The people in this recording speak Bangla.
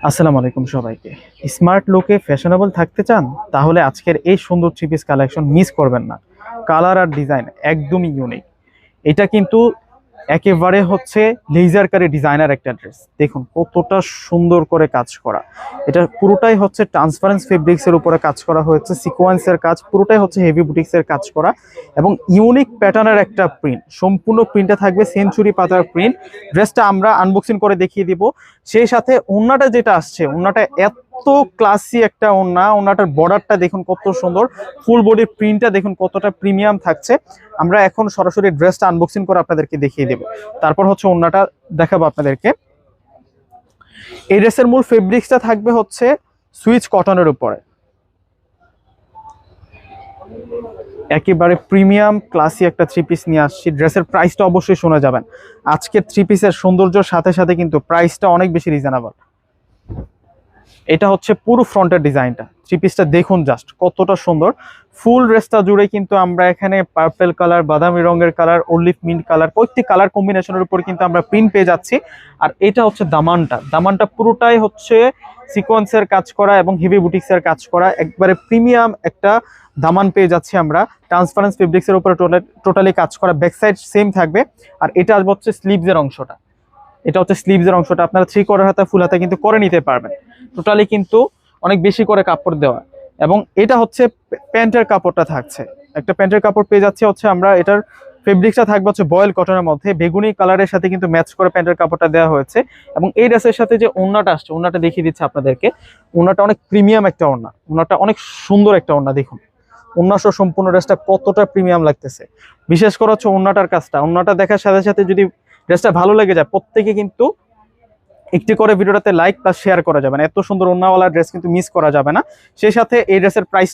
আসসালামু আলাইকুম সবাইকে। স্মার্ট লুকে ফ্যাশনেবল থাকতে চান? তাহলে আজকের এই সুন্দর থ্রি পিস কালেকশন মিস করবেন না। কালার আর ডিজাইন একদমই ইউনিক। এটা কিন্তু একেবারে হচ্ছে লেজার কারি ডিজাইনার একটা ড্রেস। দেখুন কতটা সুন্দর করে কাজ করা। এটা পুরোটাই হচ্ছে ট্রান্সপারেন্স ফেব্রিক্স এর উপরে কাজ করা হয়েছে, সিকোয়েন্সের কাজ, পুরোটাই হচ্ছে হেভি বুটিক্স এর কাজ করা এবং ইউনিক প্যাটার্নের একটা প্রিন্ট। সম্পূর্ণ প্রিন্টটা থাকবে সেঞ্চুরি পাতার প্রিন্ট। ড্রেসটা আমরা আনবক্সিং করে দেখিয়ে দিব। সেই সাথে ওড়নাটা যেটা আসছে, ওড়নাটা এত ক্লাসি একটা ওড়না। ওড়নাটার বর্ডারটা দেখুন কত সুন্দর, ফুল বডির প্রিন্টটা দেখুন কতটা প্রিমিয়াম থাকছে। আমরা এখন সরাসরি ড্রেসটা আনবক্সিং করে আপনাদেরকে দেখিয়ে দেব, তারপর হচ্ছে ওড়নাটা দেখাবো আপনাদেরকে। এই ড্রেসের মূল ফেব্রিক্সটা থাকবে হচ্ছে সুইচ কটনের উপরে, একেবারে প্রিমিয়াম ক্লাসি একটা থ্রি পিস নিয়ে আসছি। ড্রেসের প্রাইসটা অবশ্যই শোনা যাবেন। আজকের থ্রি পিসের সৌন্দর্যের সাথে সাথে কিন্তু প্রাইসটা অনেক বেশি রিজনেবল। এটা হচ্ছে পুরো ফ্রন্টের ডিজাইনটা, থ্রি পিসটা দেখুন জাস্ট কতটা সুন্দর। ফুল ড্রেসটা জুড়ে কিন্তু আমরা এখানে পার্পল কালার, বাদামি রঙের কালার, অলিভ মিন্ট কালার, কয়েকটি কালার কম্বিনেশনের উপর কিন্তু আমরা প্রিন্ট পেয়ে যাচ্ছি। আর এটা হচ্ছে দামানটা, দামানটা পুরোটাই হচ্ছে সিকোয়েন্সের কাজ করা এবং হেভি বুটিক্সের কাজ করা, একবারে প্রিমিয়াম একটা দামান পেয়ে যাচ্ছি আমরা। ট্রান্সপারেন্স ফেব্রিক্সের উপরে টোটালি কাজ করা, ব্যাক সাইড সেম থাকবে। আর এটা আসবে হচ্ছে স্লিভসের অংশটা, এটা হচ্ছে স্লিভসের অংশটা। আপনারা 3/4 হাতা ফুল হাতা কিন্তু করে নিতে পারবেন। টোটালি কিন্তু অনেক বেশি করে কাপড় দেওয়া। এবং এটা হচ্ছে প্যান্টের কাপড়টা থাকছে, একটা প্যান্টের কাপড় পেয়ে যাচ্ছে হচ্ছে আমরা। এটার ফেব্রিক্সটা থাকবে হচ্ছে বয়েল কটনের মধ্যে, বেগুনি কালারের সাথে কিন্তু ম্যাচ করে প্যান্টের কাপড়টা দেওয়া হয়েছে। এবং এই ড্রেসের সাথে যে ওড়নাটা আসছে, ওড়নাটা দেখিয়ে দিচ্ছে আপনাদেরকে। ওড়নাটা অনেক প্রিমিয়াম একটা ওড়না, ওড়নাটা অনেক সুন্দর একটা ওড়না। দেখুন ওড়না সহ সম্পূর্ণ ড্রেসটা কতটা প্রিমিয়াম লাগতেছে। বিশেষ করে হচ্ছে ওড়নাটার কাজটা, ওড়নাটা দেখার সাথে সাথে যদি ড্রেসটা ভালো লেগে যায়, প্রত্যেকে কিন্তু একটি করে ভিডিওটাতে লাইক প্লাস শেয়ার করা যাবে না। এত সুন্দর ওড়নাওয়ালা ড্রেস কিন্তু মিস করা যাবে না। সেই সাথে এই ড্রেসের প্রাইস